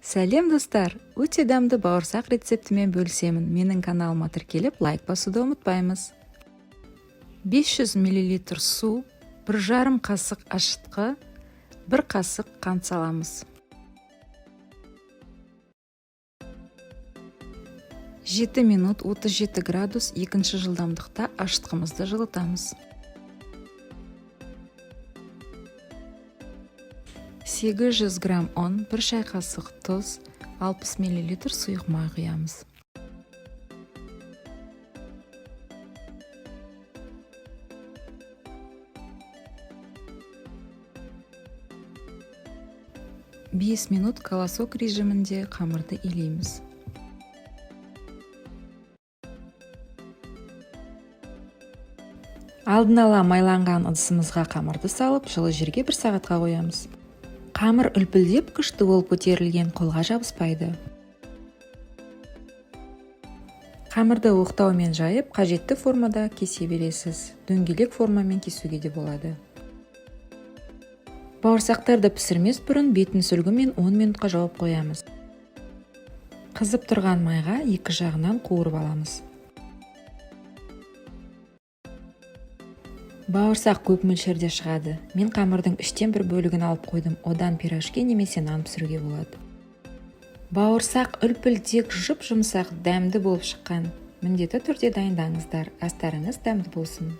Сәлем достар, өте дәмді бауырсақ рецептімен бөлісемін. Менің каналыма тіркеліп, лайк басуды ұмытпаймыз. 500 мл су, 1,5 қасық ашытқы, 1 қасық қант саламыз. 7 минут 37 градус 2 жылдамдықта ашытқымызды жылытамыз. 800 грамм ұн, 1 шай қасық тұз, 60 мл сұйық май құямыз. Бес минут колосок режимінде қамырды илейміз. Алдын ала майланған ыдысымызға қамырды салып, жылы жерге 1 сағатқа қоямыз. Қамыр үлпілдеп, күшті болып көтерілген, қолға жабыспайды. Қамырды оқтаумен жайып, қажетті формада кесе бересіз. Дөңгелек формамен кесуге де болады. Бауырсақтарды пісірмес бұрын бетін сүлгімен 10 минутқа жауып қоямыз. Қызып тұрған майға екі жағынан қуырып аламыз. Бауырсақ көп мөлшерде шығады. Мен қамырдың 3/1 бөлігін алып қойдым. Одан пирожки немесе нан пісіруге болады. Бауырсақ үлпілдек, жұп-жұмсақ, дәмді болып шыққан. Міндетті түрде дайындаңыздар. Астарыңыз дәмді болсын.